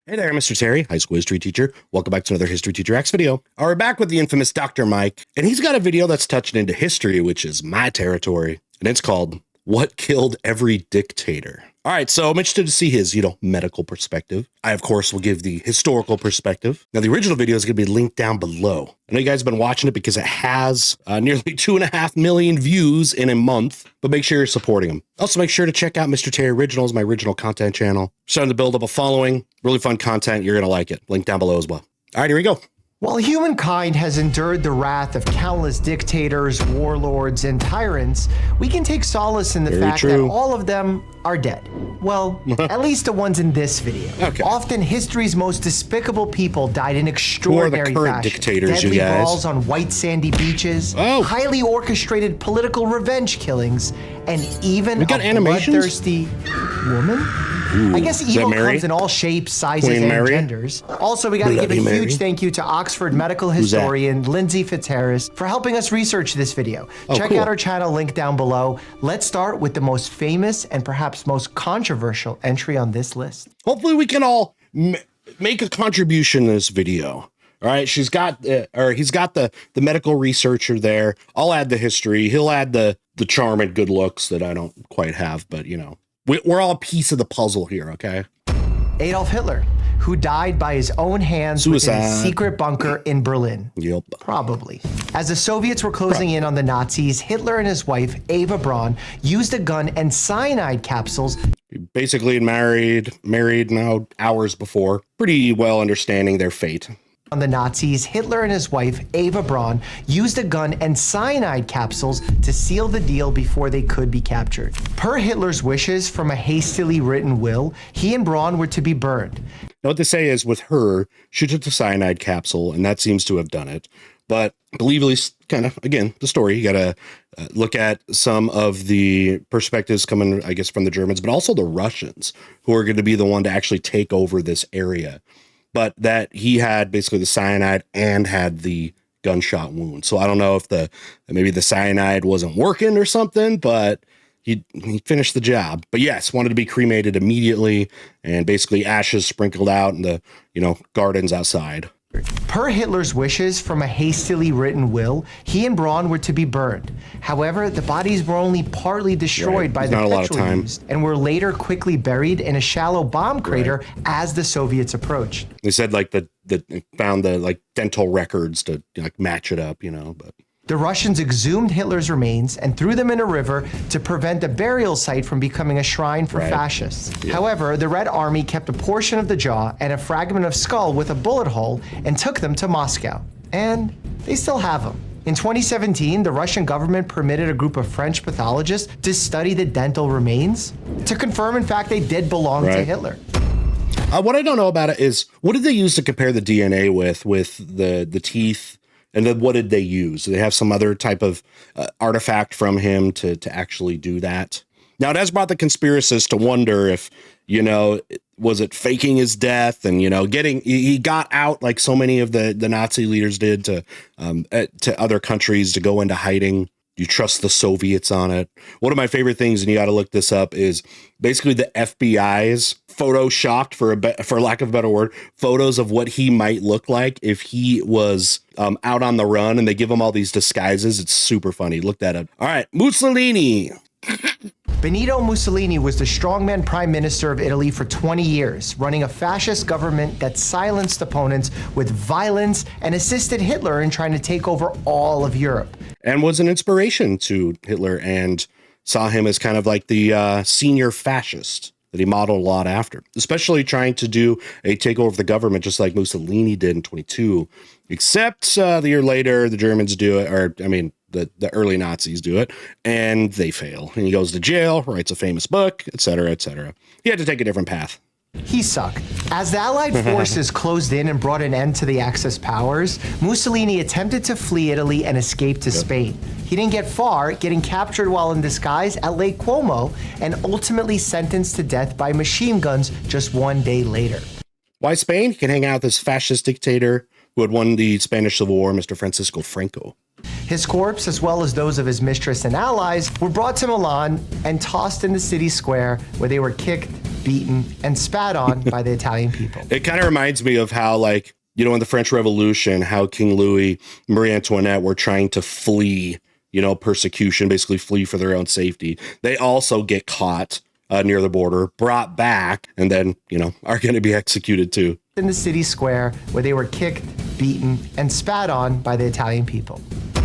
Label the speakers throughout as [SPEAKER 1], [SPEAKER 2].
[SPEAKER 1] Hey there, Mr. Terry, high school history teacher. Welcome back to another History Teacher X video. We're back with the infamous Dr. Mike, and he's got a video that's touching into history, which is my territory, and it's called What Killed Every Dictator? All right, so I'm interested to see his, medical perspective. I, of course, will give the historical perspective. Now, the original video is going to be linked down below. I know you guys have been watching it because it has nearly 2.5 million views in a month, but make sure you're supporting him. Also, make sure to check out Mr. Terry Originals, my original content channel. Starting to build up a following. Really fun content. You're going to like it. Link down below as well. All right, here we go.
[SPEAKER 2] While humankind has endured the wrath of countless dictators, warlords, and tyrants, we can take solace in the fact that all of them are dead. Well, at least the ones in this video. Okay. Often history's most despicable people died in extraordinary fashion.
[SPEAKER 1] Dictators,
[SPEAKER 2] deadly brawls on white sandy beaches, highly orchestrated political revenge killings, and even a bloodthirsty woman?
[SPEAKER 1] Ooh,
[SPEAKER 2] I guess evil comes in all shapes, sizes, and genders. Also, we got to give a huge thank you to Oxford medical historian Lindsay Fitzharris for helping us research this video. Check out our channel link down below. Let's start with the most famous and perhaps most controversial entry on this list.
[SPEAKER 1] Hopefully we can all make a contribution in this video. All right, he's got the medical researcher there. I'll add the history. He'll add the charm and good looks that I don't quite have, but we're all a piece of the puzzle here, okay?
[SPEAKER 2] Adolf Hitler, who died by his own hands within a secret bunker in Berlin.
[SPEAKER 1] Yep. Probably.
[SPEAKER 2] As the Soviets were closing in on the Nazis, Hitler and his wife, Eva Braun, used a gun and cyanide capsules.
[SPEAKER 1] Basically married now hours before, pretty well understanding their fate.
[SPEAKER 2] On the Nazis, Hitler and his wife, Eva Braun, used a gun and cyanide capsules to seal the deal before they could be captured. Per Hitler's wishes from a hastily written will, he and Braun were to be burned.
[SPEAKER 1] Now, what they say is with her, she took the cyanide capsule, and that seems to have done it. But believe at least kind of, again, the story, you got to look at some of the perspectives coming, I guess, from the Germans, but also the Russians, who are going to be the one to actually take over this area. But that he had basically the cyanide and had the gunshot wound. So I don't know if maybe the cyanide wasn't working or something, but he finished the job. But yes, wanted to be cremated immediately and basically ashes sprinkled out in the, gardens outside.
[SPEAKER 2] Per Hitler's wishes from a hastily written will, he and Braun were to be burned. However, the bodies were only partly destroyed by the petrol used and were later quickly buried in a shallow bomb crater as the Soviets approached.
[SPEAKER 1] They said found the dental records to match it up, but.
[SPEAKER 2] The Russians exhumed Hitler's remains and threw them in a river to prevent the burial site from becoming a shrine for fascists. Yeah. However, the Red Army kept a portion of the jaw and a fragment of skull with a bullet hole and took them to Moscow. And they still have them. In 2017, the Russian government permitted a group of French pathologists to study the dental remains to confirm, in fact, they did belong to Hitler.
[SPEAKER 1] What I don't know about it is, what did they use to compare the DNA with the teeth? And then what did they use? Do they have some other type of artifact from him to actually do that? Now, it has brought the conspiracists to wonder if, was it faking his death and, he got out like so many of the Nazi leaders did to other countries to go into hiding. You trust the Soviets on it. One of my favorite things, and you got to look this up, is basically the FBI's photoshopped, for lack of a better word, photos of what he might look like if he was out on the run, and they give him all these disguises. It's super funny. Look that up. All right, Mussolini.
[SPEAKER 2] Benito Mussolini was the strongman prime minister of Italy for 20 years, running a fascist government that silenced opponents with violence and assisted Hitler in trying to take over all of Europe.
[SPEAKER 1] And was an inspiration to Hitler and saw him as kind of like the senior fascist that he modeled a lot after, especially trying to do a takeover of the government, just like Mussolini did in 22, except the year later, the Germans do it, or the early Nazis do it, and they fail. And he goes to jail, writes a famous book, etc., etc. He had to take a different path.
[SPEAKER 2] He sucked. As the Allied forces closed in and brought an end to the Axis powers, Mussolini attempted to flee Italy and escape to Spain. He didn't get far, getting captured while in disguise at Lake Como and ultimately sentenced to death by machine guns just one day later.
[SPEAKER 1] Why Spain? He can hang out with this fascist dictator who had won the Spanish Civil War, Mr. Francisco Franco.
[SPEAKER 2] His corpse, as well as those of his mistress and allies, were brought to Milan and tossed in the city square, where they were kicked beaten, and spat on by the Italian people.
[SPEAKER 1] It kind of reminds me of how, like, you know, in the French Revolution, how King Louis, Marie Antoinette were trying to flee, you know, persecution, basically flee for their own safety. They also get caught near the border, brought back, and then, you know, are going to be executed too.
[SPEAKER 2] In the city square, where they were kicked, beaten, and spat on by the Italian people.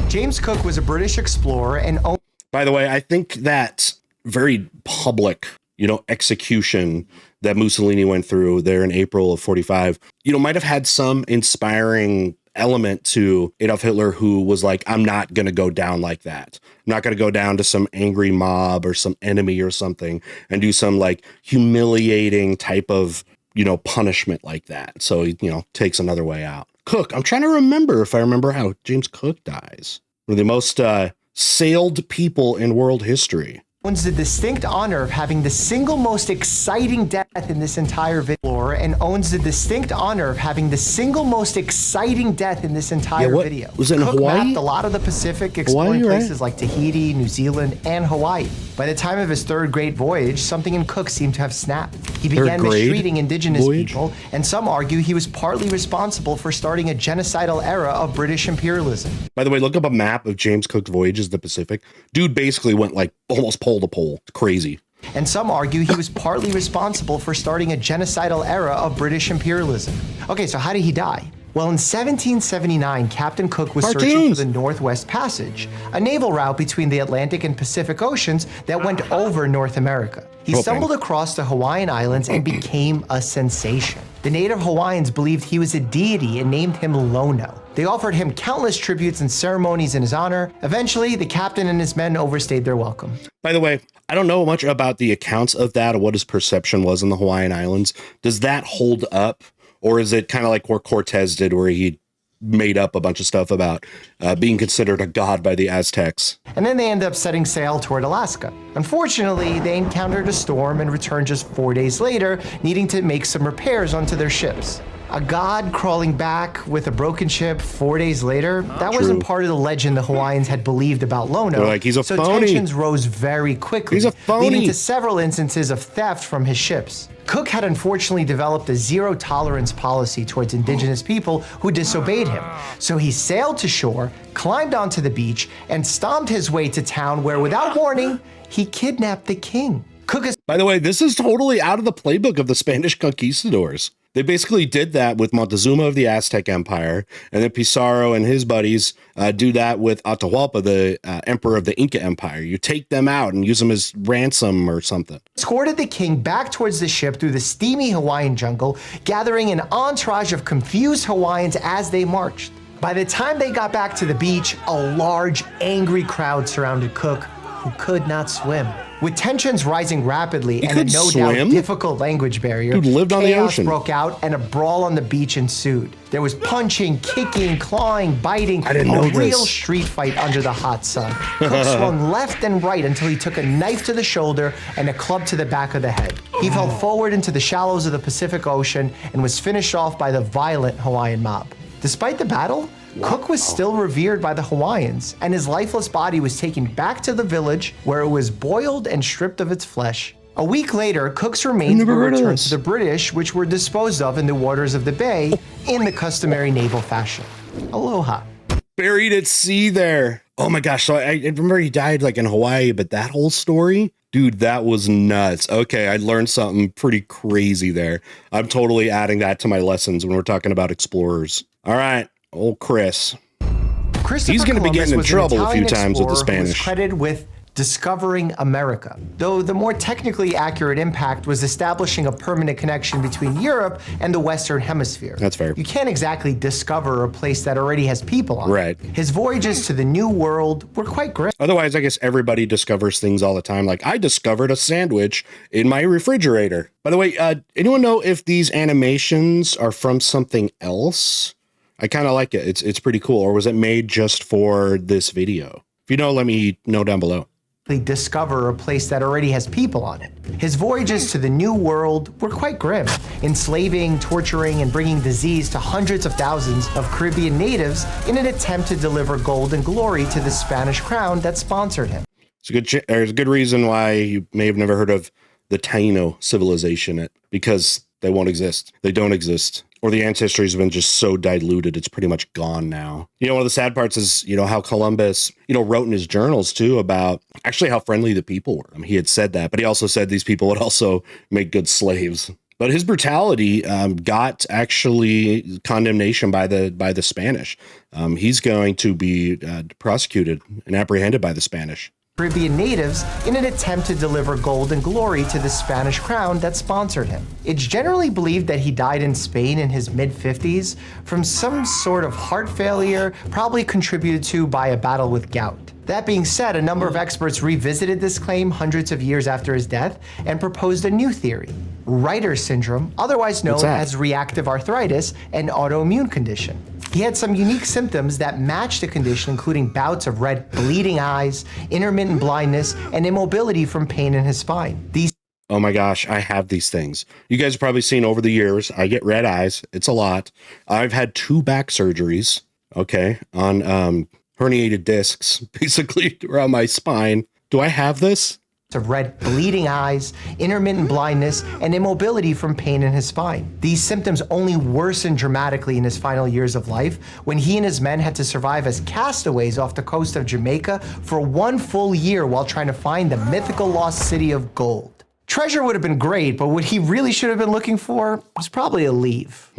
[SPEAKER 2] James Cook was a British explorer and owned...
[SPEAKER 1] By the way, I think that very public, you know, execution that Mussolini went through there in April of 45, you know, might have had some inspiring element to Adolf Hitler, who was like, I'm not going to go down like that. I'm not going to go down to some angry mob or some enemy or something and do some like humiliating type of, you know, punishment like that. So he, you know, takes another way out. Cook, I'm trying to remember if I remember how James Cook dies. One of the most sailed people in world history.
[SPEAKER 2] Owns the distinct honor of having the single most exciting death in this entire video, and owns the distinct honor of having the single most exciting death in this entire video.
[SPEAKER 1] Was it in
[SPEAKER 2] Cook
[SPEAKER 1] Hawaii?
[SPEAKER 2] mapped a lot of the Pacific, exploring
[SPEAKER 1] Hawaii,
[SPEAKER 2] places like Tahiti, New Zealand, and Hawaii. By the time of his third great voyage, something in Cook seemed to have snapped. He began mistreating indigenous people, and some argue he was partly responsible for starting a genocidal era of British imperialism.
[SPEAKER 1] By the way, look up a map of James Cook's voyages to the Pacific. Dude basically went like almost pole to pole. It's crazy.
[SPEAKER 2] And some argue he was partly responsible for starting a genocidal era of British imperialism. Okay, so how did he die? Well, in 1779, Captain Cook was searching for the Northwest Passage, a naval route between the Atlantic and Pacific Oceans that went over North America. He stumbled across the Hawaiian Islands and became a sensation. The native Hawaiians believed he was a deity and named him Lono. They offered him countless tributes and ceremonies in his honor. Eventually, the captain and his men overstayed their welcome.
[SPEAKER 1] By the way, I don't know much about the accounts of that or what his perception was in the Hawaiian Islands. Does that hold up? Or is it kind of like what Cortez did, where he made up a bunch of stuff about being considered a god by the Aztecs?
[SPEAKER 2] And then they end up setting sail toward Alaska. Unfortunately, they encountered a storm and returned just 4 days later, needing to make some repairs onto their ships. A god crawling back with a broken ship 4 days later, that wasn't part of the legend the Hawaiians had believed about Lono.
[SPEAKER 1] They're like, he's a
[SPEAKER 2] so
[SPEAKER 1] phony.
[SPEAKER 2] Tensions rose very quickly,
[SPEAKER 1] He's a phony.
[SPEAKER 2] leading to several instances of theft from his ships. Cook had unfortunately developed a zero-tolerance policy towards indigenous people who disobeyed him. So he sailed to shore, climbed onto the beach, and stomped his way to town where, without warning, he kidnapped the king. Cook is...
[SPEAKER 1] By the way, this is totally out of the playbook of the Spanish conquistadors. They basically did that with Montezuma of the Aztec Empire, and then Pizarro and his buddies do that with Atahualpa, the emperor of the Inca Empire. You take them out and use them as ransom or something.
[SPEAKER 2] Escorted the king back towards the ship through the steamy Hawaiian jungle, gathering an entourage of confused Hawaiians as they marched. By the time they got back to the beach, a large, angry crowd surrounded Cook, who could not swim. With tensions rising rapidly and a no doubt difficult language barrier,
[SPEAKER 1] Dude lived on the ocean.
[SPEAKER 2] Chaos broke out and a brawl on the beach ensued. There was punching, kicking, clawing, biting, a real street fight under the hot sun. Cook swung left and right until he took a knife to the shoulder and a club to the back of the head. He fell forward into the shallows of the Pacific Ocean and was finished off by the violent Hawaiian mob. Despite the battle, Cook was still revered by the Hawaiians, and his lifeless body was taken back to the village where it was boiled and stripped of its flesh. A week later, Cook's remains were returned to the British, which were disposed of in the waters of the bay in the customary naval fashion. Aloha.
[SPEAKER 1] Buried at sea there. Oh my gosh. So I remember he died like in Hawaii, but that whole story, dude, that was nuts. Okay, I learned something pretty crazy there. I'm totally adding that to my lessons when we're talking about explorers. All right. Old Chris. He's going to be getting in trouble a few times with the Spanish.
[SPEAKER 2] Credited with discovering America, though the more technically accurate impact was establishing a permanent connection between Europe and the Western Hemisphere.
[SPEAKER 1] That's fair.
[SPEAKER 2] You can't exactly discover a place that already has people on it. His voyages to the New World were quite grim.
[SPEAKER 1] Otherwise, I guess everybody discovers things all the time. Like, I discovered a sandwich in my refrigerator. By the way, anyone know if these animations are from something else? I kind of like it. It's pretty cool. Or was it made just for this video? If you know, let me know down below.
[SPEAKER 2] They discover a place that already has people on it. His voyages to the New World were quite grim, enslaving, torturing, and bringing disease to hundreds of thousands of Caribbean natives in an attempt to deliver gold and glory to the Spanish crown that sponsored him.
[SPEAKER 1] There's a good reason why you may have never heard of the Taino civilization because they won't exist. They don't exist. Or the ancestries have been just so diluted, it's pretty much gone now. You know, one of the sad parts is, you know, how Columbus, you know, wrote in his journals too about actually how friendly the people were. He had said that, but he also said these people would also make good slaves. But his brutality got actually condemnation by the Spanish. He's going to be prosecuted and apprehended by the Spanish.
[SPEAKER 2] Caribbean natives in an attempt to deliver gold and glory to the Spanish crown that sponsored him. It's generally believed that he died in Spain in his mid-50s from some sort of heart failure, probably contributed to by a battle with gout. That being said, a number of experts revisited this claim hundreds of years after his death and proposed a new theory: Reiter syndrome, otherwise known as reactive arthritis, an autoimmune condition. He had some unique symptoms that matched the condition, including bouts of red bleeding eyes, intermittent blindness, and immobility from pain in his spine.
[SPEAKER 1] Oh my gosh, I have these things. You guys have probably seen over the years, I get red eyes. It's a lot. I've had 2 back surgeries, okay, on herniated discs, basically around my spine. Do I have this?
[SPEAKER 2] Of red bleeding eyes, intermittent blindness, and immobility from pain in his spine. These symptoms only worsened dramatically in his final years of life when he and his men had to survive as castaways off the coast of Jamaica for 1 full year while trying to find the mythical lost city of gold. Treasure would have been great, but what he really should have been looking for was probably a leave.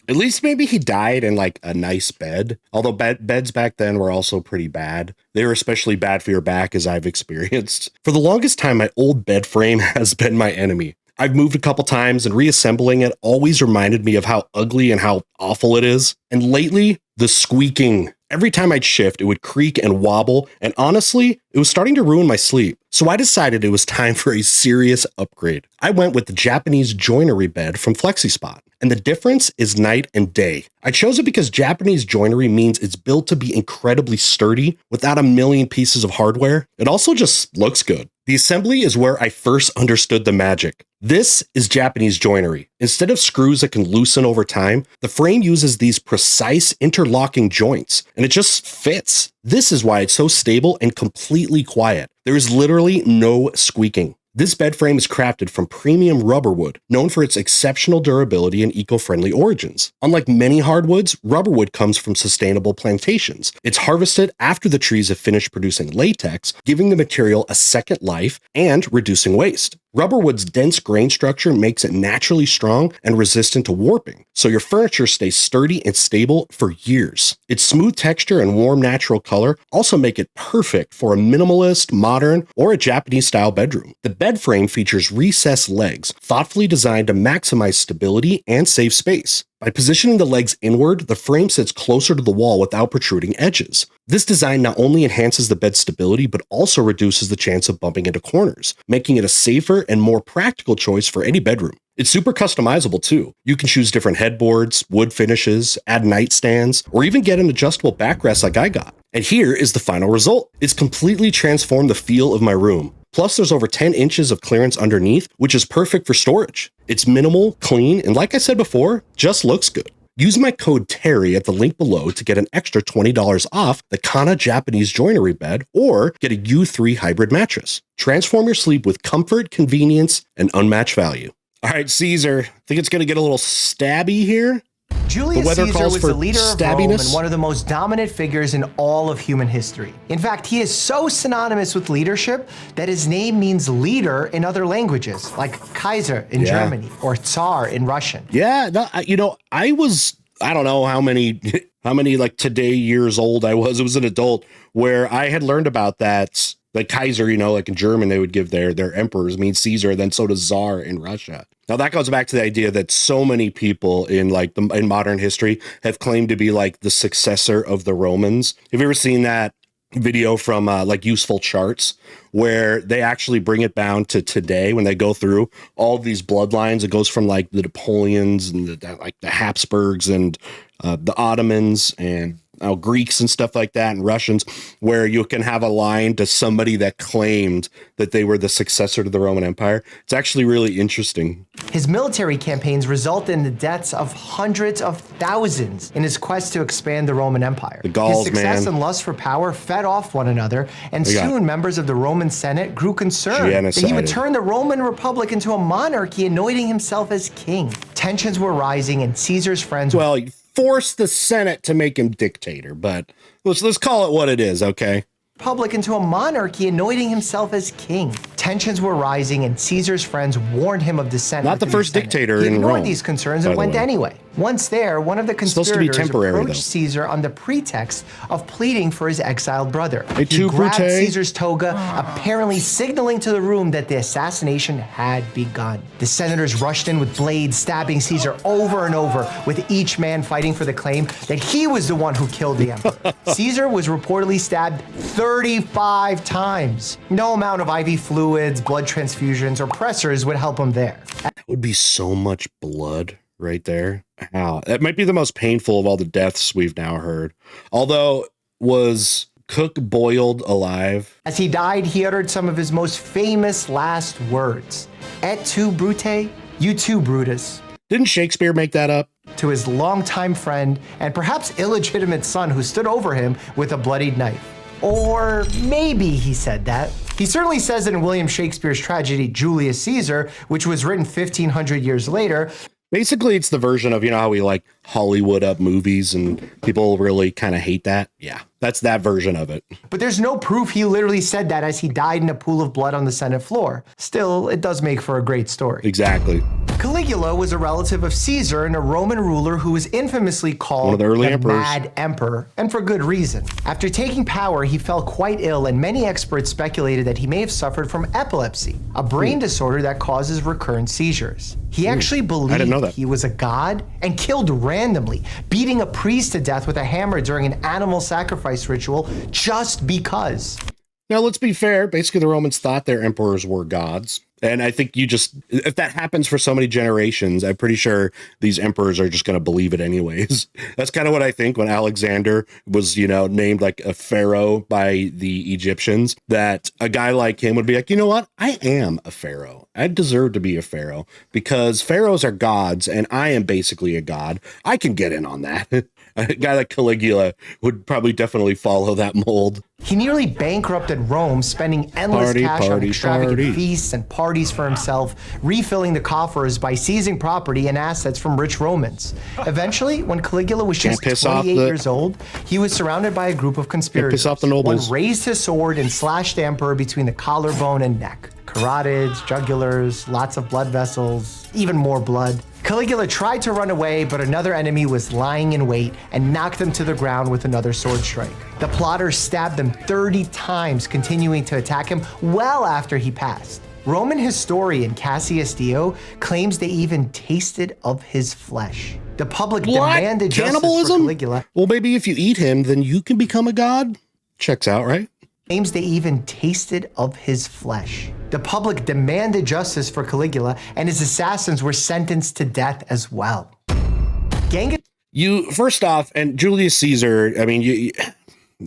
[SPEAKER 1] At least maybe he died in like a nice bed. Although beds back then were also pretty bad. They were especially bad for your back, as I've experienced. For the longest time, my old bed frame has been my enemy. I've moved a couple times and reassembling it always reminded me of how ugly and how awful it is. And lately, the squeaking. Every time I'd shift, it would creak and wobble, and honestly, it was starting to ruin my sleep. So I decided it was time for a serious upgrade. I went with the Japanese Joinery Bed from FlexiSpot, and the difference is night and day. I chose it because Japanese joinery means it's built to be incredibly sturdy without a million pieces of hardware. It also just looks good. The assembly is where I first understood the magic. This is Japanese joinery. Instead of screws that can loosen over time, the frame uses these precise interlocking joints, and it just fits. This is why it's so stable and completely quiet. There is literally no squeaking. This bed frame is crafted from premium rubber wood, known for its exceptional durability and eco-friendly origins. Unlike many hardwoods, rubber wood comes from sustainable plantations. It's harvested after the trees have finished producing latex, giving the material a second life and reducing waste. Rubberwood's dense grain structure makes it naturally strong and resistant to warping, so your furniture stays sturdy and stable for years. Its smooth texture and warm natural color also make it perfect for a minimalist, modern, or a Japanese-style bedroom. The bed frame features recessed legs, thoughtfully designed to maximize stability and save space. By positioning the legs inward, the frame sits closer to the wall without protruding edges. This design not only enhances the bed's stability, but also reduces the chance of bumping into corners, making it a safer and more practical choice for any bedroom. It's super customizable too. You can choose different headboards, wood finishes, add nightstands, or even get an adjustable backrest like I got. And here is the final result. It's completely transformed the feel of my room. Plus, there's over 10 inches of clearance underneath, which is perfect for storage. It's minimal, clean, and like I said before, just looks good. Use my code Terry at the link below to get an extra $20 off the Kana Japanese Joinery Bed or get a U3 Hybrid Mattress. Transform your sleep with comfort, convenience, and unmatched value. All right, Caesar, think it's going to get a little stabby here?
[SPEAKER 2] Julius Caesar was the leader of Rome and one of the most dominant figures in all of human history. In fact, he is so synonymous with leadership that his name means leader in other languages, like Kaiser in Germany or Tsar in Russian.
[SPEAKER 1] Yeah, no, I don't know how many like today years old I was. It was an adult where I had learned about that. Like Kaiser, like in German, they would give their emperors means Caesar, then so does Tsar in Russia. Now that goes back to the idea that so many people in modern history have claimed to be like the successor of the Romans. Have you ever seen that video from like Useful Charts where they actually bring it down to today when they go through all these bloodlines? It goes from like the Napoleons and the Habsburgs and the Ottomans and Greeks and stuff like that and Russians, where you can have a line to somebody that claimed that they were the successor to the Roman Empire. It's actually really interesting.
[SPEAKER 2] His military campaigns resulted in the deaths of hundreds of thousands in his quest to expand the Roman Empire.
[SPEAKER 1] The Gauls,
[SPEAKER 2] his success
[SPEAKER 1] man.
[SPEAKER 2] and lust for power fed off one another, and soon members of the Roman Senate grew concerned that he would turn the Roman Republic into a monarchy, anointing himself as king. Tensions were rising, and Caesar's friends...
[SPEAKER 1] Well, he forced the Senate to make him dictator, but let's call it what it is, okay?
[SPEAKER 2] Republic into a monarchy, anointing himself as king. Tensions were rising, and Caesar's friends warned him of dissent.
[SPEAKER 1] Not the first dictator in Rome.
[SPEAKER 2] He ignored these concerns and went anyway. Once there, one of the conspirators approached Caesar on the pretext of pleading for his exiled brother. He grabbed Caesar's toga, apparently signaling to the room that the assassination had begun. The senators rushed in with blades, stabbing Caesar over and over, with each man fighting for the claim that he was the one who killed the emperor. Caesar was reportedly stabbed 35 times. No amount of IV fluids, blood transfusions, or pressors would help him there.
[SPEAKER 1] That would be so much blood right there. Wow. That might be the most painful of all the deaths we've now heard. Although, was Cook boiled alive?
[SPEAKER 2] As he died, he uttered some of his most famous last words. Et tu, Brute? You too, Brutus.
[SPEAKER 1] Didn't Shakespeare make that up?
[SPEAKER 2] To his longtime friend and perhaps illegitimate son who stood over him with a bloodied knife. Or maybe he said that. He certainly says it in William Shakespeare's tragedy Julius Caesar, which was written 1,500 years later.
[SPEAKER 1] Basically, it's the version of, you know, how we like Hollywood up movies and people really kind of hate that. Yeah, that's that version of it.
[SPEAKER 2] But there's no proof he literally said that as he died in a pool of blood on the Senate floor. Still, it does make for a great story.
[SPEAKER 1] Exactly.
[SPEAKER 2] Caligula was a relative of Caesar and a Roman ruler who was infamously called
[SPEAKER 1] one of the early emperors.
[SPEAKER 2] Mad Emperor, and for good reason. After taking power, he fell quite ill, and many experts speculated that he may have suffered from epilepsy, a brain disorder that causes recurrent seizures. He actually believed he was a god and killed randomly, beating a priest to death with a hammer during an animal sacrifice ritual just because.
[SPEAKER 1] Now, let's be fair. Basically, the Romans thought their emperors were gods. And I think if that happens for so many generations, I'm pretty sure these emperors are just going to believe it anyways. That's kind of what I think when Alexander was, named like a pharaoh by the Egyptians, that a guy like him would be like, you know what? I am a pharaoh. I deserve to be a pharaoh because pharaohs are gods and I am basically a god. I can get in on that. A guy like Caligula would probably definitely follow that mold.
[SPEAKER 2] He nearly bankrupted Rome, spending endless cash on extravagant feasts and parties for himself, refilling the coffers by seizing property and assets from rich Romans. Eventually, when Caligula was just 28 years old, he was surrounded by a group of conspirators. One raised his sword and slashed the emperor between the collarbone and neck. Carotids, jugulars, lots of blood vessels, even more blood. Caligula tried to run away, but another enemy was lying in wait and knocked him to the ground with another sword strike. The plotters stabbed him 30 times, continuing to attack him well after he passed. Roman historian Cassius Dio claims they even tasted of his flesh. The public demanded justice for Caligula.
[SPEAKER 1] Well, maybe if you eat him, then you can become a god? Checks out, right?
[SPEAKER 2] Claims they even tasted of his flesh. The public demanded justice for Caligula, and his assassins were sentenced to death as well.
[SPEAKER 1] First off, and Julius Caesar,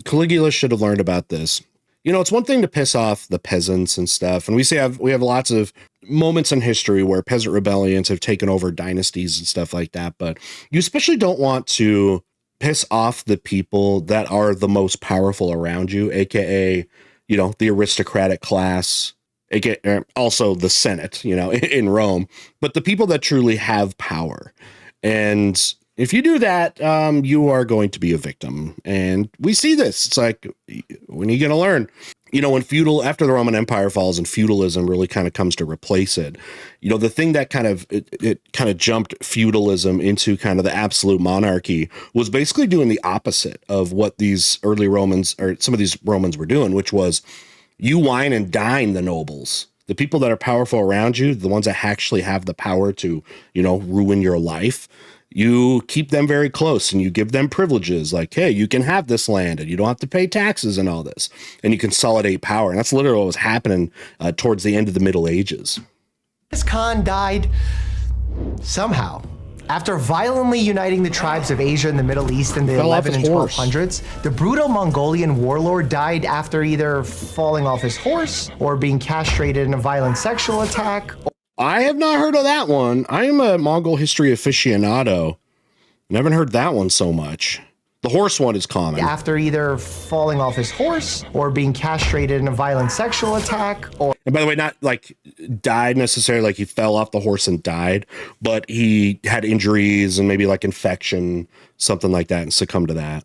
[SPEAKER 1] Caligula should have learned about this. It's one thing to piss off the peasants and stuff, and we have lots of moments in history where peasant rebellions have taken over dynasties and stuff like that, but you especially don't want to piss off the people that are the most powerful around you, aka, the aristocratic class, aka also the Senate, in Rome, but the people that truly have power. And if you do that, you are going to be a victim. And we see this. It's like, when are you going to learn? After the Roman Empire falls and feudalism really kind of comes to replace it, the thing that it kind of jumped feudalism into kind of the absolute monarchy was basically doing the opposite of what these early Romans, or some of these Romans, were doing, which was you wine and dine the nobles. The people that are powerful around you, the ones that actually have the power to, ruin your life, you keep them very close and you give them privileges like, hey, you can have this land and you don't have to pay taxes and all this, and you consolidate power. And that's literally what was happening towards the end of the Middle Ages.
[SPEAKER 2] Genghis Khan died somehow. After violently uniting the tribes of Asia and the Middle East in the
[SPEAKER 1] Fell off
[SPEAKER 2] 11 and
[SPEAKER 1] his horse.
[SPEAKER 2] 1200s, the brutal Mongolian warlord died after either falling off his horse or being castrated in a violent sexual attack.
[SPEAKER 1] I have not heard of that one. I am a Mongol history aficionado. Never heard that one so much. The horse one is common.
[SPEAKER 2] After either falling off his horse or being castrated in a violent sexual attack, or
[SPEAKER 1] And by the way, not like died necessarily, like he fell off the horse and died, but he had injuries and maybe like infection, something like that, and succumbed to that.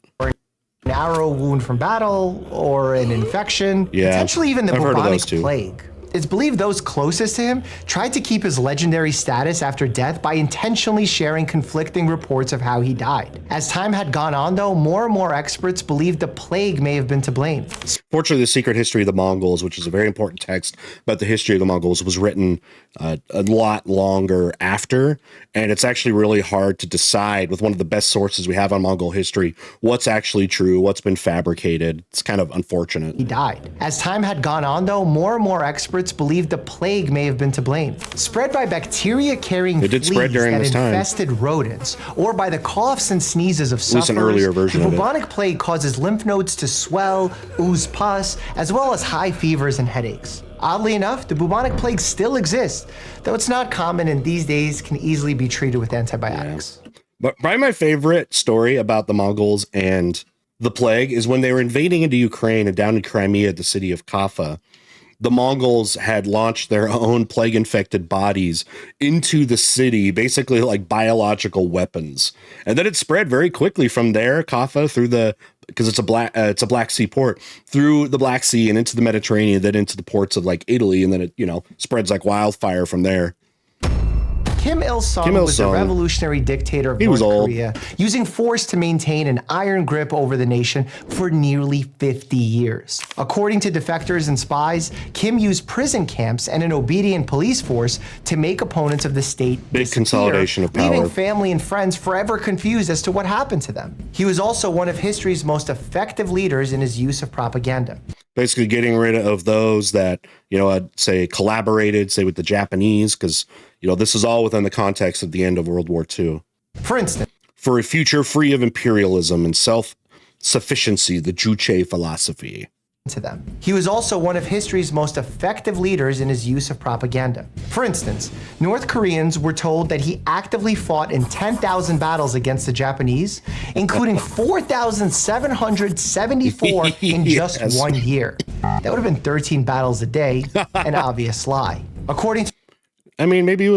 [SPEAKER 2] an arrow wound from battle, or an infection,
[SPEAKER 1] Yeah,
[SPEAKER 2] potentially even the
[SPEAKER 1] I've heard of those
[SPEAKER 2] bubonic
[SPEAKER 1] too.
[SPEAKER 2] plague. It's believed those closest to him tried to keep his legendary status after death by intentionally sharing conflicting reports of how he died. As time had gone on, though, more and more experts believed the plague may have been to blame.
[SPEAKER 1] Fortunately, the Secret History of the Mongols, which is a very important text about the history of the Mongols, was written a lot longer after, and it's actually really hard to decide with one of the best sources we have on Mongol history what's actually true, what's been fabricated. It's kind of unfortunate.
[SPEAKER 2] He died. As time had gone on, though, more and more experts believed the plague may have been to blame. Spread by bacteria-carrying
[SPEAKER 1] It did
[SPEAKER 2] fleas
[SPEAKER 1] spread during
[SPEAKER 2] that
[SPEAKER 1] this time.
[SPEAKER 2] infested rodents, or by the coughs and sneezes of
[SPEAKER 1] least an
[SPEAKER 2] sufferers,
[SPEAKER 1] earlier version
[SPEAKER 2] the
[SPEAKER 1] of it.
[SPEAKER 2] bubonic plague causes lymph nodes to swell, ooze pus, as well as high fevers and headaches. Oddly enough, the bubonic plague still exists, though it's not common and these days can easily be treated with antibiotics.
[SPEAKER 1] But probably my favorite story about the Mongols and the plague is when they were invading into Ukraine and down in Crimea, the city of Kaffa. The Mongols had launched their own plague-infected bodies into the city, basically like biological weapons. And then it spread very quickly from there, Kaffa, through because it's a Black Sea port, through the Black Sea and into the Mediterranean, then into the ports of like Italy, and then it, spreads like wildfire from there.
[SPEAKER 2] Kim Il-sung was the revolutionary dictator of North Korea, using force to maintain an iron grip over the nation for nearly 50 years. According to defectors and spies, Kim used prison camps and an obedient police force to make opponents of the state
[SPEAKER 1] Big consolidation of power.
[SPEAKER 2] leaving family and friends forever confused as to what happened to them. He was also one of history's most effective leaders in his use of propaganda.
[SPEAKER 1] Basically getting rid of those that, I'd say collaborated, say with the Japanese, because, this is all within the context of the end of World War II.
[SPEAKER 2] For instance,
[SPEAKER 1] for a future free of imperialism and self-sufficiency, the Juche philosophy.
[SPEAKER 2] To them. He was also one of history's most effective leaders in his use of propaganda. For instance, North Koreans were told that he actively fought in 10,000 battles against the Japanese, including 4,774 in just 1 year. That would have been 13 battles a day, an obvious lie. According to
[SPEAKER 1] maybe he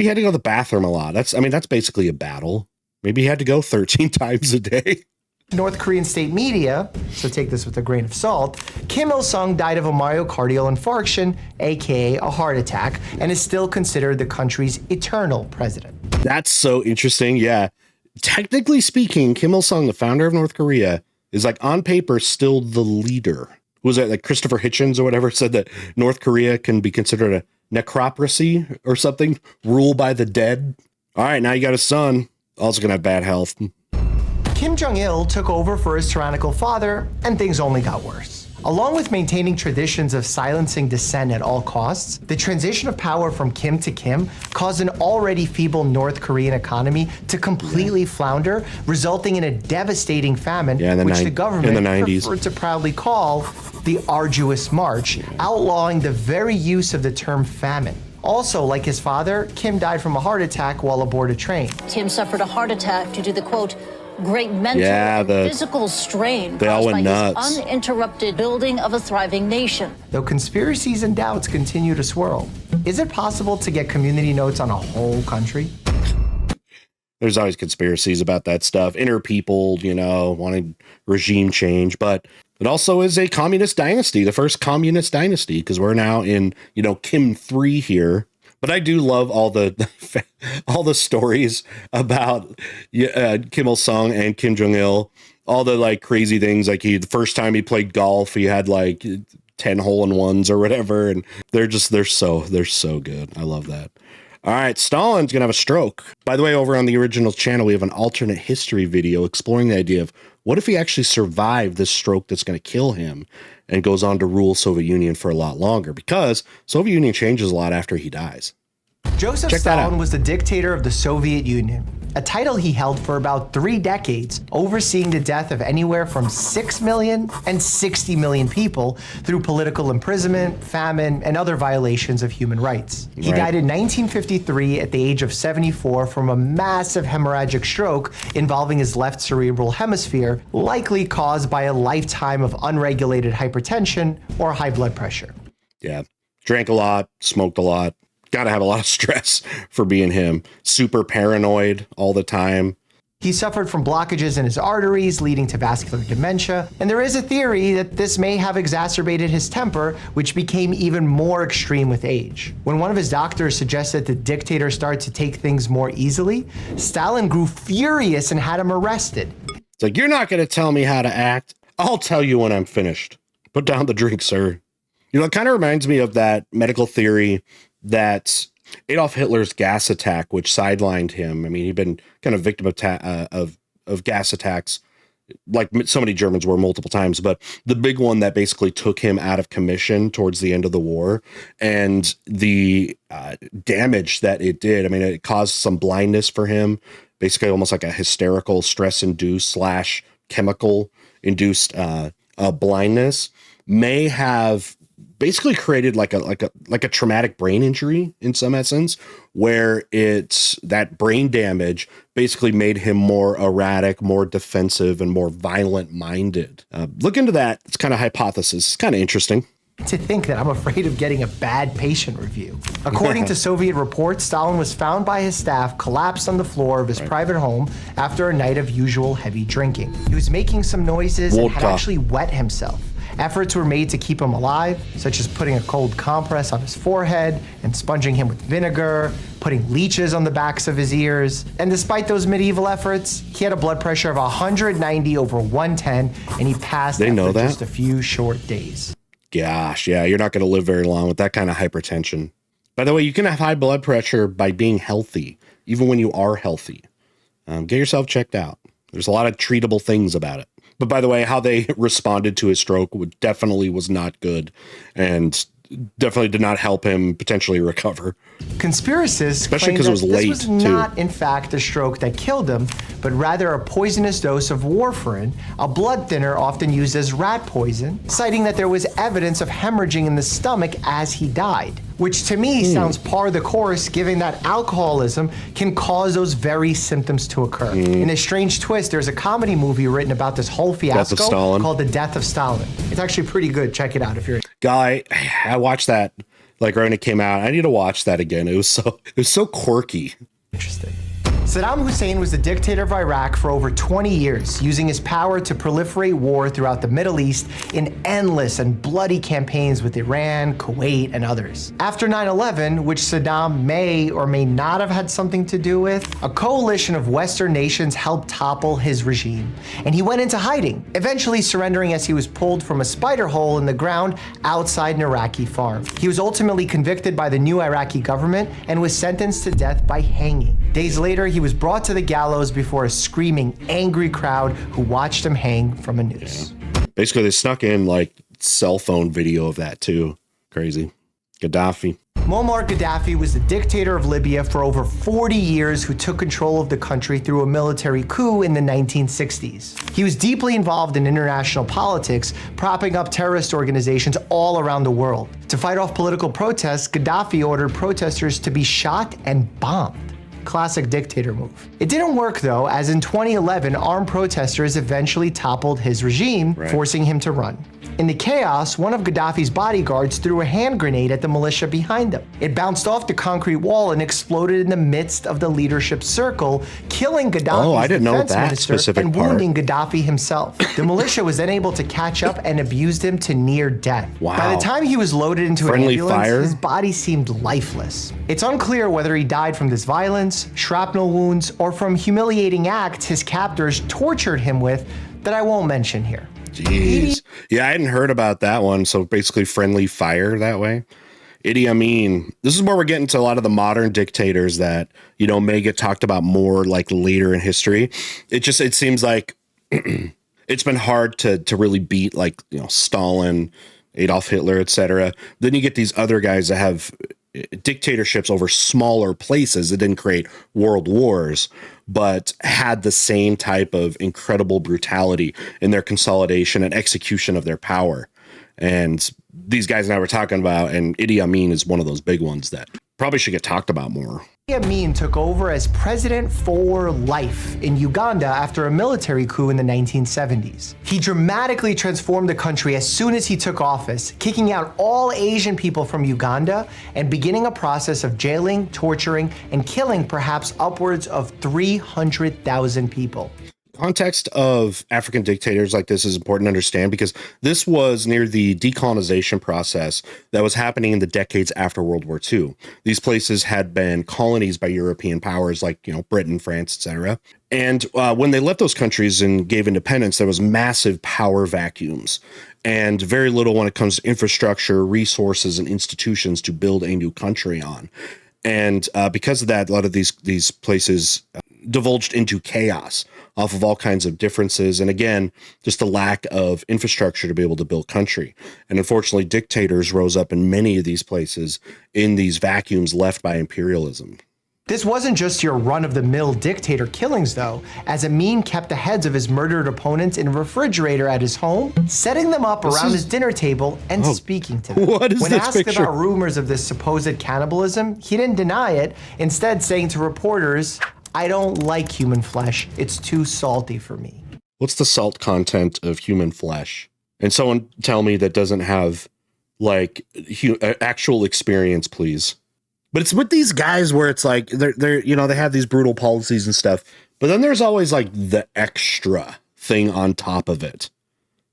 [SPEAKER 1] had to go to the bathroom a lot. That's basically a battle. Maybe he had to go 13 times a day.
[SPEAKER 2] North Korean state media, so take this with a grain of salt, Kim Il-sung died of a myocardial infarction, aka a heart attack, and is still considered the country's eternal president.
[SPEAKER 1] That's so interesting. Yeah. Technically speaking, Kim Il-sung, the founder of North Korea, is like on paper still the leader. Was it like Christopher Hitchens or whatever said that North Korea can be considered a necropracy or something? Rule by the dead. All right, now you got a son. Also gonna have bad health.
[SPEAKER 2] Kim Jong-il took over for his tyrannical father, and things only got worse. Along with maintaining traditions of silencing dissent at all costs, the transition of power from Kim to Kim caused an already feeble North Korean economy to completely flounder, resulting in a devastating famine, which the government preferred to proudly call the Arduous March, outlawing the very use of the term famine. Also, like his father, Kim died from a heart attack while aboard a train.
[SPEAKER 3] Kim suffered a heart attack due to the, quote, great mental and physical strain caused by his uninterrupted building of a thriving nation.
[SPEAKER 2] Though conspiracies and doubts continue to swirl, is it possible to get community notes on a whole country?
[SPEAKER 1] There's always conspiracies about that stuff. Inner people, wanting regime change, but it also is a communist dynasty, the first communist dynasty, because we're now in, Kim 3 here. But I do love all the stories about Kim Il-sung and Kim Jong-il, all the like crazy things, like the first time he played golf, he had like 10 hole-in-ones or whatever. And they're so good. I love that. All right, Stalin's going to have a stroke. By the way, over on the original channel, we have an alternate history video exploring the idea of what if he actually survived this stroke that's going to kill him and goes on to rule Soviet Union for a lot longer, because Soviet Union changes a lot after he dies.
[SPEAKER 2] Joseph Stalin was the dictator of the Soviet Union, a title he held for about 3 decades, overseeing the death of anywhere from 6 million and 60 million people through political imprisonment, famine, and other violations of human rights. He died in 1953 at the age of 74 from a massive hemorrhagic stroke involving his left cerebral hemisphere, likely caused by a lifetime of unregulated hypertension or high blood pressure.
[SPEAKER 1] Yeah, drank a lot, smoked a lot. Got to have a lot of stress for being him. Super paranoid all the time.
[SPEAKER 2] He suffered from blockages in his arteries, leading to vascular dementia. And there is a theory that this may have exacerbated his temper, which became even more extreme with age. When one of his doctors suggested the dictator start to take things more easily, Stalin grew furious and had him arrested.
[SPEAKER 1] It's like, you're not going to tell me how to act. I'll tell you when I'm finished. Put down the drink, sir. You know, it kind of reminds me of that medical theory that Adolf Hitler's gas attack, which sidelined him. I mean, he'd been kind of victim of gas attacks, like so many Germans were multiple times, but the big one that basically took him out of commission towards the end of the war, and the damage that it did. I mean, it caused some blindness for him, basically almost like a hysterical stress-induced / chemical-induced blindness, may have basically created like a traumatic brain injury in some essence, where it's that brain damage basically made him more erratic, more defensive, and more violent minded. Look into that. It's kind of hypothesis. It's kind of interesting.
[SPEAKER 2] To think that I'm afraid of getting a bad patient review. According to Soviet reports, Stalin was found by his staff collapsed on the floor of his private home after a night of usual heavy drinking. He was making some noises and had actually wet himself. Efforts were made to keep him alive, such as putting a cold compress on his forehead and sponging him with vinegar, putting leeches on the backs of his ears. And despite those medieval efforts, he had a blood pressure of 190/110, and he passed after just a few short days.
[SPEAKER 1] Gosh, yeah, you're not going to live very long with that kind of hypertension. By the way, you can have high blood pressure by being healthy, even when you are healthy. Get yourself checked out. There's a lot of treatable things about it. But by the way, how they responded to his stroke definitely was not good, and definitely did not help him potentially recover.
[SPEAKER 2] Conspiracists claim that this was not, in fact, a stroke that killed him, but rather a poisonous dose of warfarin, a blood thinner often used as rat poison, citing that there was evidence of hemorrhaging in the stomach as he died. Which to me sounds par the course, given that alcoholism can cause those very symptoms to occur. In a strange twist, there's a comedy movie written about this whole fiasco called The Death of Stalin. It's actually pretty good. Check it out if you're...
[SPEAKER 1] Guy, I watched that like right when it came out. I need to watch that again. It was so quirky.
[SPEAKER 2] Interesting. Saddam Hussein was the dictator of Iraq for over 20 years, using his power to proliferate war throughout the Middle East in endless and bloody campaigns with Iran, Kuwait, and others. After 9/11, which Saddam may or may not have had something to do with, a coalition of Western nations helped topple his regime, and he went into hiding, eventually surrendering as he was pulled from a spider hole in the ground outside an Iraqi farm. He was ultimately convicted by the new Iraqi government and was sentenced to death by hanging. Days later, he was brought to the gallows before a screaming, angry crowd who watched him hang from a noose.
[SPEAKER 1] Yeah. Basically, they snuck in like cell phone video of that too. Crazy. Gaddafi.
[SPEAKER 2] Muammar Gaddafi was the dictator of Libya for over 40 years, who took control of the country through a military coup in the 1960s. He was deeply involved in international politics, propping up terrorist organizations all around the world. To fight off political protests, Gaddafi ordered protesters to be shot and bombed. Classic dictator move. It didn't work though, as in 2011, armed protesters eventually toppled his regime, forcing him to run. In the chaos, one of Gaddafi's bodyguards threw a hand grenade at the militia behind him. It bounced off the concrete wall and exploded in the midst of the leadership circle, killing Gaddafi's defense minister and wounding Gaddafi himself. The militia was then able to catch up and abused him to near death.
[SPEAKER 1] Wow.
[SPEAKER 2] By the time he was loaded into an ambulance, his body seemed lifeless. It's unclear whether he died from this violence, shrapnel wounds, or from humiliating acts his captors tortured him with that I won't mention here.
[SPEAKER 1] Jeez. Yeah, I hadn't heard about that one. So basically friendly fire that way. Idi Amin. This is where we're getting to a lot of the modern dictators that, you know, may get talked about more like later in history. It seems like it's been hard to really beat, like, you know, Stalin, Adolf Hitler, etc. Then you get these other guys that have dictatorships over smaller places. It didn't create world wars, but had the same type of incredible brutality in their consolidation and execution of their power. And these guys and I were talking about, and Idi Amin is one of those big ones that probably should get talked about more.
[SPEAKER 2] Idi Amin took over as president for life in Uganda after a military coup in the 1970s. He dramatically transformed the country as soon as he took office, kicking out all Asian people from Uganda and beginning a process of jailing, torturing, and killing perhaps upwards of 300,000 people.
[SPEAKER 1] Context of African dictators like this is important to understand because this was near the decolonization process that was happening in the decades after World War II. These places had been colonies by European powers like, Britain, France, etc. And when they left those countries and gave independence, there was massive power vacuums and very little when it comes to infrastructure, resources, and institutions to build a new country on. And because of that, a lot of these places divulged into chaos off of all kinds of differences. And again, just a lack of infrastructure to be able to build country. And unfortunately, dictators rose up in many of these places in these vacuums left by imperialism.
[SPEAKER 2] This wasn't just your run-of-the-mill dictator killings, though, as Amin kept the heads of his murdered opponents in a refrigerator at his home, setting them up around his dinner table and speaking to them.
[SPEAKER 1] What is
[SPEAKER 2] when
[SPEAKER 1] this
[SPEAKER 2] asked
[SPEAKER 1] picture?
[SPEAKER 2] about rumors of this supposed cannibalism, he didn't deny it, instead saying to reporters, "I don't like human flesh. It's too salty for me."
[SPEAKER 1] What's the salt content of human flesh? And someone tell me that doesn't have like actual experience, please. But it's with these guys where it's like they're they have these brutal policies and stuff, but then there's always like the extra thing on top of it.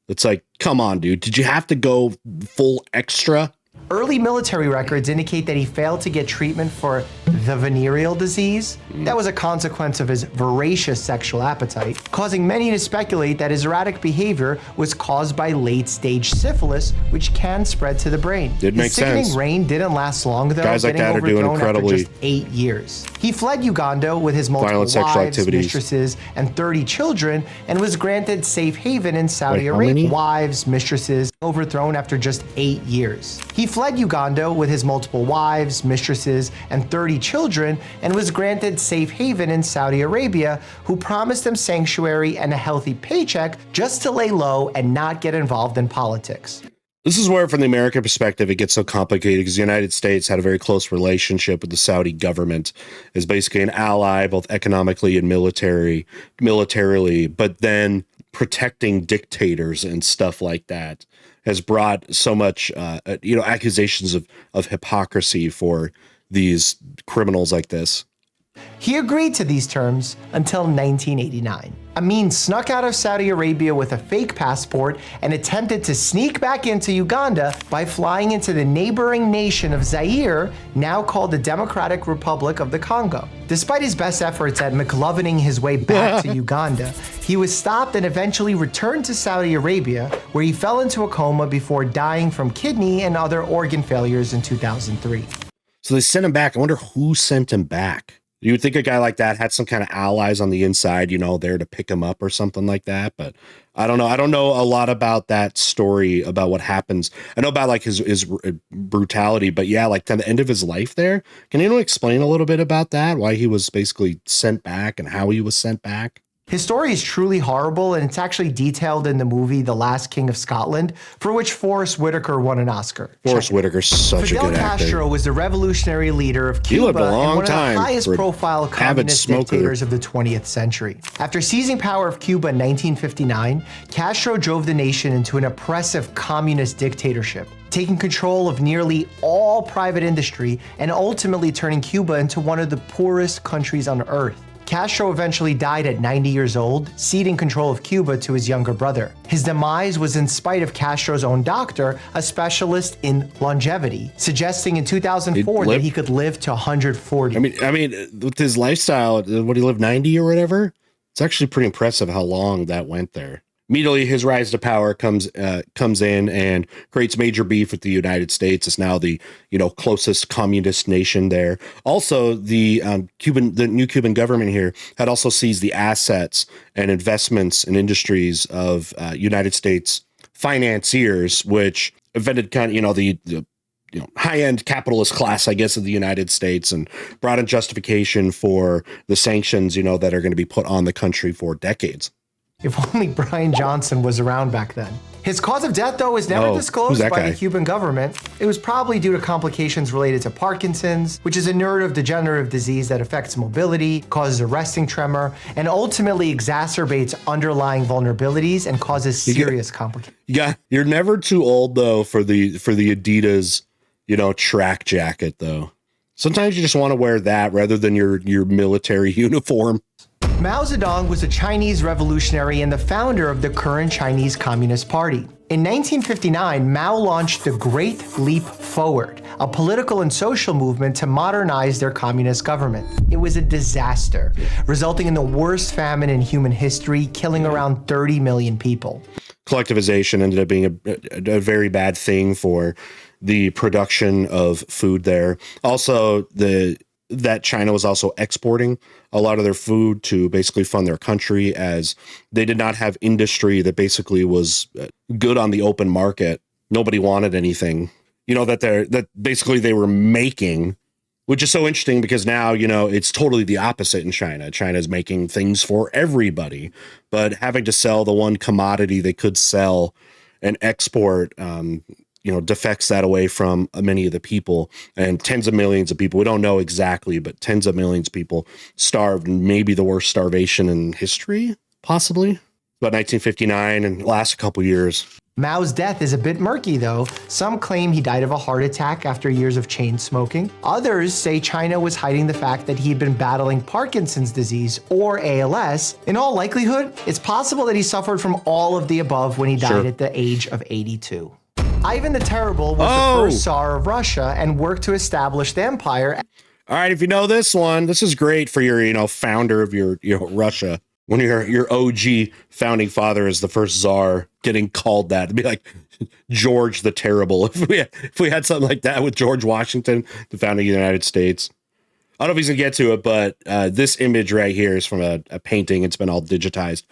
[SPEAKER 1] It's like, come on, dude, did you have to go full extra?
[SPEAKER 2] Early military records indicate that he failed to get treatment for the venereal disease. That was a consequence of his voracious sexual appetite, causing many to speculate that his erratic behavior was caused by late-stage syphilis, which can spread to the brain.
[SPEAKER 1] Did make sense.
[SPEAKER 2] His sickening reign didn't last long, though,
[SPEAKER 1] Guys like
[SPEAKER 2] getting
[SPEAKER 1] that are doing
[SPEAKER 2] overthrown
[SPEAKER 1] incredibly
[SPEAKER 2] after just 8 years. He fled Uganda with his multiple
[SPEAKER 1] violent sexual
[SPEAKER 2] wives,
[SPEAKER 1] activities,
[SPEAKER 2] mistresses, and 30 children, and was granted safe haven in Saudi
[SPEAKER 1] how many?
[SPEAKER 2] Arabia. Wives, mistresses, overthrown after just 8 years. He fled Uganda with his multiple wives, mistresses, and 30 children, and was granted safe haven in Saudi Arabia, who promised him sanctuary and a healthy paycheck just to lay low and not get involved in politics.
[SPEAKER 1] This is where, from the American perspective, it gets so complicated because the United States had a very close relationship with the Saudi government as basically an ally, both economically and militarily, but then protecting dictators and stuff like that has brought so much, accusations of hypocrisy for these criminals like this.
[SPEAKER 2] He agreed to these terms until 1989. Amin snuck out of Saudi Arabia with a fake passport and attempted to sneak back into Uganda by flying into the neighboring nation of Zaire, now called the Democratic Republic of the Congo. Despite his best efforts at McLovening his way back to Uganda, he was stopped and eventually returned to Saudi Arabia, where he fell into a coma before dying from kidney and other organ failures in 2003.
[SPEAKER 1] So they sent him back. I wonder who sent him back. You would think a guy like that had some kind of allies on the inside, there to pick him up or something like that. But I don't know. I don't know a lot about that story, about what happens. I know about like his brutality, but yeah, like to the end of his life there. Can you explain a little bit about that? Why he was basically sent back and how he was sent back?
[SPEAKER 2] His story is truly horrible, and it's actually detailed in the movie The Last King of Scotland, for which Forrest Whitaker won an Oscar.
[SPEAKER 1] Forrest Whitaker's such a good actor.
[SPEAKER 2] Castro was the revolutionary leader of Cuba
[SPEAKER 1] lived a long
[SPEAKER 2] and one
[SPEAKER 1] time
[SPEAKER 2] of the highest profile communist dictators of the 20th century. After seizing power of Cuba in 1959, Castro drove the nation into an oppressive communist dictatorship, taking control of nearly all private industry and ultimately turning Cuba into one of the poorest countries on earth. Castro eventually died at 90 years old, ceding control of Cuba to his younger brother. His demise was in spite of Castro's own doctor, a specialist in longevity, suggesting in 2004 that he could live to 140.
[SPEAKER 1] I mean, with his lifestyle, would he live 90 or whatever? It's actually pretty impressive how long that went there. Immediately, his rise to power comes in and creates major beef with the United States. It's now the closest communist nation there. Also, the new Cuban government here had also seized the assets and investments and industries of United States financiers, which offended kind of high-end capitalist class, I guess, of the United States, and brought in justification for the sanctions, that are going to be put on the country for decades.
[SPEAKER 2] If only Brian Johnson was around back then. His cause of death, though, was never disclosed by the Cuban government. It was probably due to complications related to Parkinson's, which is a neurodegenerative disease that affects mobility, causes a resting tremor, and ultimately exacerbates underlying vulnerabilities and causes serious complications.
[SPEAKER 1] Yeah, you're never too old, though, for the Adidas, track jacket, though. Sometimes you just want to wear that rather than your military uniform.
[SPEAKER 2] Mao Zedong was a Chinese revolutionary and the founder of the current Chinese Communist Party. In 1959, Mao launched the Great Leap Forward, a political and social movement to modernize their communist government. It was a disaster, resulting in the worst famine in human history, killing around 30 million people.
[SPEAKER 1] Collectivization ended up being a very bad thing for the production of food there. Also, that China was also exporting a lot of their food to basically fund their country, as they did not have industry that basically was good on the open market. Nobody wanted anything, that basically they were making, which is so interesting because now, it's totally the opposite in China. China's making things for everybody, but having to sell the one commodity they could sell and export, defects that away from many of the people, and tens of millions of people. We don't know exactly, but tens of millions of people starved, maybe the worst starvation in history, possibly. About 1959 and last a couple years.
[SPEAKER 2] Mao's death is a bit murky, though. Some claim he died of a heart attack after years of chain smoking. Others say China was hiding the fact that he'd been battling Parkinson's disease or ALS. In all likelihood, it's possible that he suffered from all of the above when he died at the age of 82. Ivan the Terrible was the first Tsar of Russia and worked to establish the empire.
[SPEAKER 1] All right, if you know this one, this is great for your, founder of your Russia. When your OG founding father is the first Tsar getting called that, it'd be like George the Terrible. If we had something like that with George Washington, the founding of the United States. I don't know if he's gonna get to it, but this image right here is from a painting. It's been all digitized.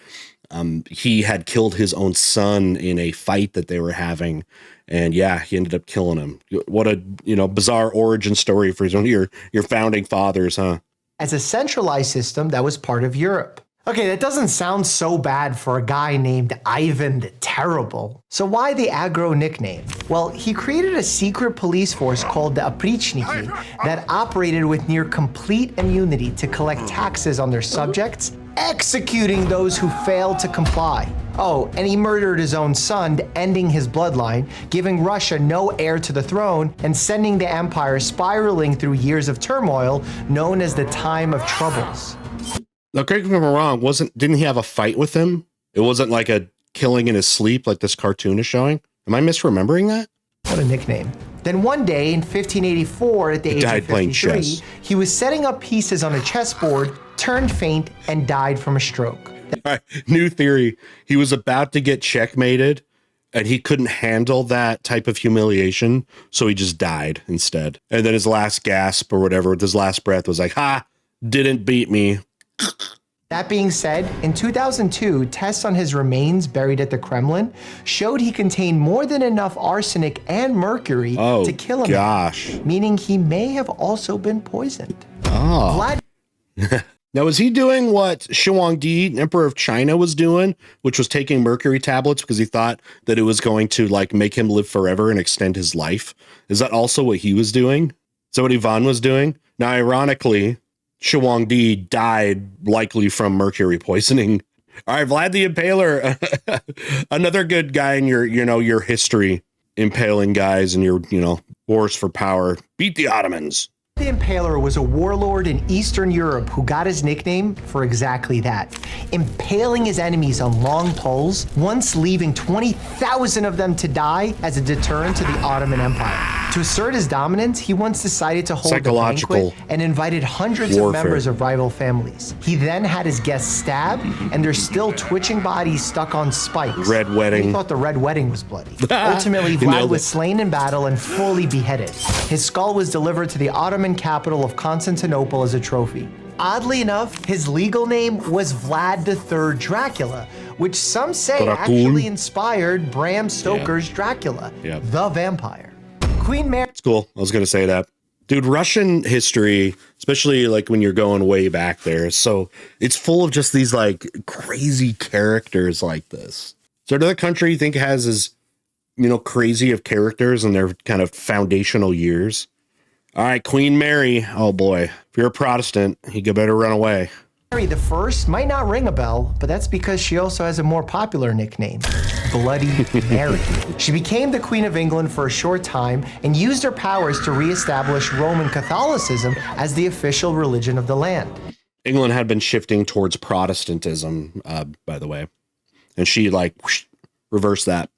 [SPEAKER 1] He had killed his own son in a fight that they were having. And yeah, he ended up killing him. What a, bizarre origin story for one of your founding fathers, huh?
[SPEAKER 2] As a centralized system that was part of Europe. Okay, that doesn't sound so bad for a guy named Ivan the Terrible. So why the aggro nickname? Well, he created a secret police force called the Oprichniki that operated with near complete immunity to collect taxes on their subjects, executing those who failed to comply. Oh, and he murdered his own son, ending his bloodline, giving Russia no heir to the throne, and sending the empire spiraling through years of turmoil known as the Time of Troubles.
[SPEAKER 1] Now, correct me if I'm wrong, didn't he have a fight with him? It wasn't like a killing in his sleep like this cartoon is showing? Am I misremembering that?
[SPEAKER 2] What a nickname. Then one day in 1584, at the age of 53, he was setting up pieces on a chessboard, turned faint, and died from a stroke.
[SPEAKER 1] All right, new theory. He was about to get checkmated, and he couldn't handle that type of humiliation, so he just died instead. And then his last gasp or whatever, with his last breath, was like, ha, didn't beat me.
[SPEAKER 2] That being said, in 2002, tests on his remains buried at the Kremlin showed he contained more than enough arsenic and mercury to kill him. Meaning he may have also been poisoned.
[SPEAKER 1] Now, was he doing what Shi Huangdi, Emperor of China, was doing, which was taking mercury tablets because he thought that it was going to make him live forever and extend his life? Is that also what he was doing? Is that what Ivan was doing? Now, ironically, Shi Huangdi died likely from mercury poisoning. All right, Vlad the Impaler, another good guy in your history, impaling guys in your, wars for power. Beat the Ottomans.
[SPEAKER 2] The Impaler was a warlord in Eastern Europe who got his nickname for exactly that, impaling his enemies on long poles, once leaving 20,000 of them to die as a deterrent to the Ottoman Empire. To assert his dominance, he once decided to hold a banquet and invited hundreds of members of rival families. He then had his guests stabbed, and their still twitching bodies stuck on spikes.
[SPEAKER 1] Red wedding.
[SPEAKER 2] He thought the red wedding was bloody. Ultimately, Vlad was slain in battle and fully beheaded. His skull was delivered to the Ottoman capital of Constantinople as a trophy. Oddly enough, his legal name was Vlad III Dracula, which some say actually inspired Bram Stoker's Dracula, the vampire. Queen Mary.
[SPEAKER 1] It's cool. I was going to say that. Dude, Russian history, especially like when you're going way back there, so it's full of just these like crazy characters like this. So another country you think has as, crazy of characters in their kind of foundational years? All right, Queen Mary. Oh boy, if you're a Protestant, you better run away.
[SPEAKER 2] Mary the First might not ring a bell, but that's because she also has a more popular nickname, Bloody Mary. She became the Queen of England for a short time and used her powers to reestablish Roman Catholicism as the official religion of the land.
[SPEAKER 1] England had been shifting towards Protestantism, by the way, and she reversed that.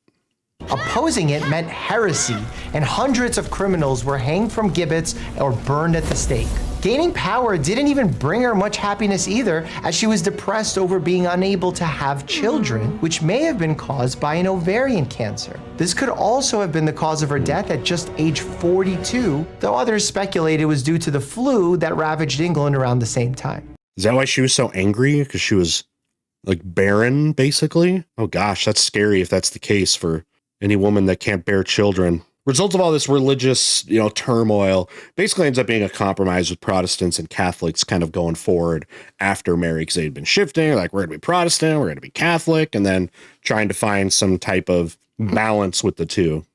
[SPEAKER 2] Opposing it meant heresy, and hundreds of criminals were hanged from gibbets or burned at the stake. Gaining power didn't even bring her much happiness either, as she was depressed over being unable to have children, which may have been caused by an ovarian cancer. This could also have been the cause of her death at just age 42, though others speculated it was due to the flu that ravaged England around the same time.
[SPEAKER 1] Is that why she was so angry? Because she was barren, basically? Oh gosh, that's scary if that's the case for any woman that can't bear children. Result of all this religious, turmoil basically ends up being a compromise with Protestants and Catholics kind of going forward after Mary, because they'd been shifting, like, we're going to be Protestant, we're going to be Catholic, and then trying to find some type of balance with the two.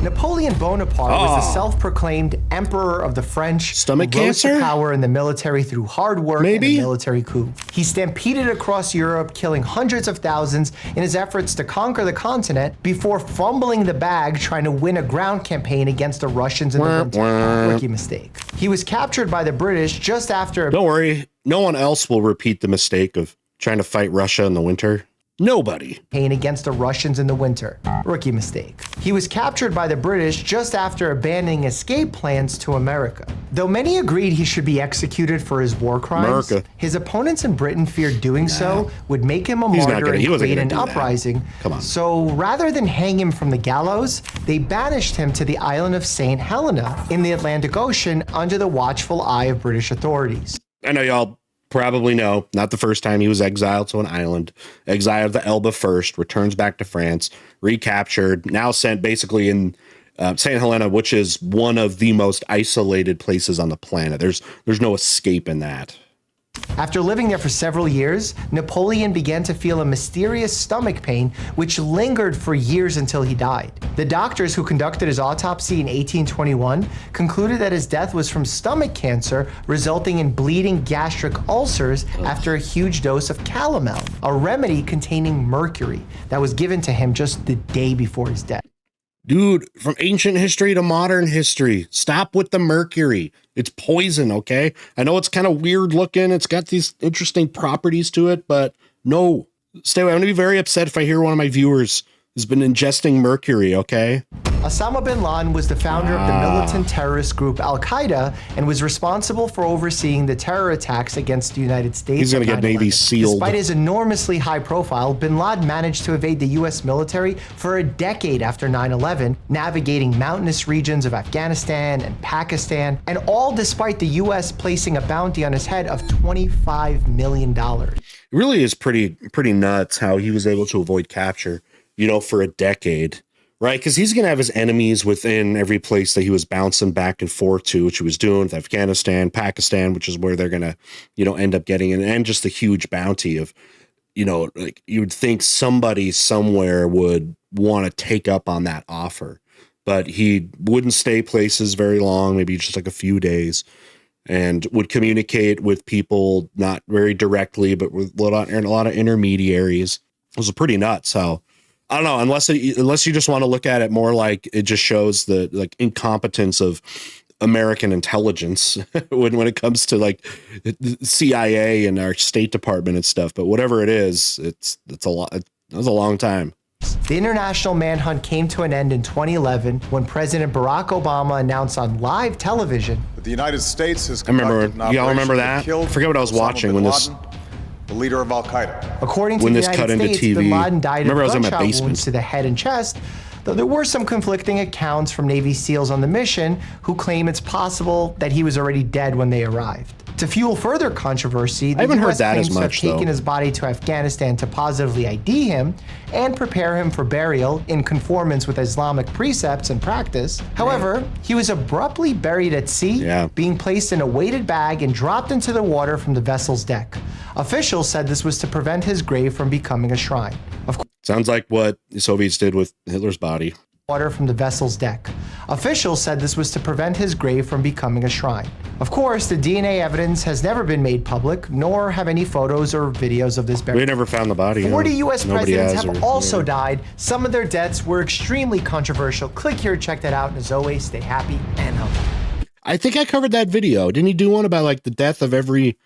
[SPEAKER 2] Napoleon Bonaparte was the self-proclaimed emperor of the French,
[SPEAKER 1] stomach
[SPEAKER 2] who rose
[SPEAKER 1] cancer
[SPEAKER 2] to power in the military through hard work and a military coup. He stampeded across Europe, killing hundreds of thousands in his efforts to conquer the continent before fumbling the bag trying to win a ground campaign against the Russians in the winter. Rookie mistake. He was captured by the British just after...
[SPEAKER 1] Don't worry, no one else will repeat the mistake of trying to fight Russia in the winter. Nobody.
[SPEAKER 2] Against the Russians in the winter. Rookie mistake. He was captured by the British just after abandoning escape plans to America. Though many agreed he should be executed for his war crimes, his opponents in Britain feared doing so would make him a martyr and create an uprising.
[SPEAKER 1] Come on.
[SPEAKER 2] So rather than hang him from the gallows, they banished him to the island of St. Helena in the Atlantic Ocean under the watchful eye of British authorities.
[SPEAKER 1] I know y'all probably know, not the first time he was exiled to an island, exiled to Elba first, returns back to France, recaptured, now sent basically in St. Helena, which is one of the most isolated places on the planet. There's no escape in that.
[SPEAKER 2] After living there for several years, Napoleon began to feel a mysterious stomach pain, which lingered for years until he died. The doctors who conducted his autopsy in 1821 concluded that his death was from stomach cancer, resulting in bleeding gastric ulcers after a huge dose of calomel, a remedy containing mercury that was given to him just the day before his death.
[SPEAKER 1] Dude, from ancient history to modern history, stop with the mercury. It's poison, okay? I know it's kind of weird looking. It's got these interesting properties to it, but no, stay away. I'm going to be very upset if I hear one of my viewers has been ingesting mercury, okay?
[SPEAKER 2] Osama bin Laden was the founder of the militant terrorist group Al-Qaeda and was responsible for overseeing the terror attacks against the United States.
[SPEAKER 1] He's going to get Navy SEALed.
[SPEAKER 2] Despite his enormously high profile, bin Laden managed to evade the U.S. military for a decade after 9/11, navigating mountainous regions of Afghanistan and Pakistan, and all despite the U.S. placing a bounty on his head of $25 million.
[SPEAKER 1] It really is pretty nuts how he was able to avoid capture, for a decade. Right, because he's going to have his enemies within every place that he was bouncing back and forth to, which he was doing with Afghanistan, Pakistan, which is where they're going to, end up getting, and just the huge bounty of, you would think somebody somewhere would want to take up on that offer, but he wouldn't stay places very long, maybe just like a few days, and would communicate with people not very directly, but with a lot of intermediaries. It was pretty nuts how. I don't know, unless you just want to look at it more like it just shows the incompetence of American intelligence when it comes to the CIA and our State Department and stuff. But whatever it is, it's a lot. It was a long time.
[SPEAKER 2] The international manhunt came to an end in 2011 when President Barack Obama announced on live television.
[SPEAKER 4] The United States has
[SPEAKER 1] y'all remember that? I forget what I was watching when this.
[SPEAKER 4] The leader of Al-Qaeda.
[SPEAKER 2] According to the United States, bin Laden died of gunshot wounds to the head and chest, though there were some conflicting accounts from Navy SEALs on the mission who claim it's possible that he was already dead when they arrived. To fuel further controversy, the
[SPEAKER 1] haven't heard
[SPEAKER 2] US
[SPEAKER 1] that
[SPEAKER 2] claims
[SPEAKER 1] as
[SPEAKER 2] to have
[SPEAKER 1] much,
[SPEAKER 2] taken
[SPEAKER 1] though.
[SPEAKER 2] his body to Afghanistan to positively ID him and prepare him for burial in conformance with Islamic precepts and practice. However, he was abruptly buried at sea, being placed in a weighted bag and dropped into the water from the vessel's deck. Officials said this was to prevent his grave from becoming a shrine.
[SPEAKER 1] Sounds like what the Soviets did with Hitler's body.
[SPEAKER 2] Water from the vessel's deck. Officials said this was to prevent his grave from becoming a shrine. Of course, the DNA evidence has never been made public, nor have any photos or videos of this burial.
[SPEAKER 1] We never found the body.
[SPEAKER 2] 40 U.S. presidents have also died. Some of their deaths were extremely controversial. Click here to check that out. And as always, stay happy and healthy.
[SPEAKER 1] I think I covered that video. Didn't he do one about like the death of every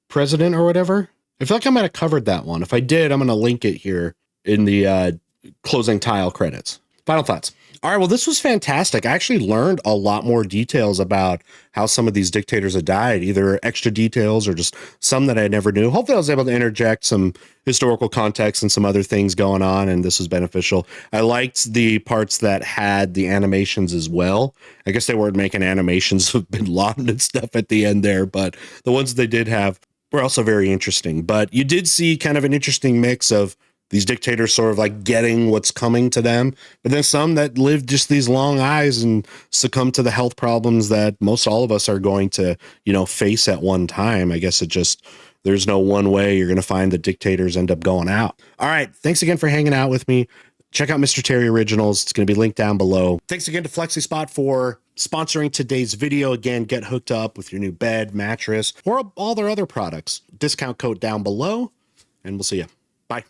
[SPEAKER 1] president or whatever? I feel like I might have covered that one. If I did, I'm going to link it here in the closing tile credits. Final thoughts. All right, well, this was fantastic. I actually learned a lot more details about how some of these dictators had died, either extra details or just some that I never knew. Hopefully I was able to interject some historical context and some other things going on, and this was beneficial. I liked the parts that had the animations as well. I guess they weren't making animations of Bin Laden and stuff at the end there, but the ones they did have were also very interesting. But you did see kind of an interesting mix of these dictators sort of like getting what's coming to them, but then some that live just these long lives and succumb to the health problems that most all of us are going to, you know, face at one time. I guess it just, there's no one way you're going to find the dictators end up going out. All right. Thanks again for hanging out with me. Check out Mr. Terry Originals. It's going to be linked down below. Thanks again to FlexiSpot for sponsoring today's video. Again, get hooked up with your new bed, mattress, or all their other products. Discount code down below, and we'll see you. Bye.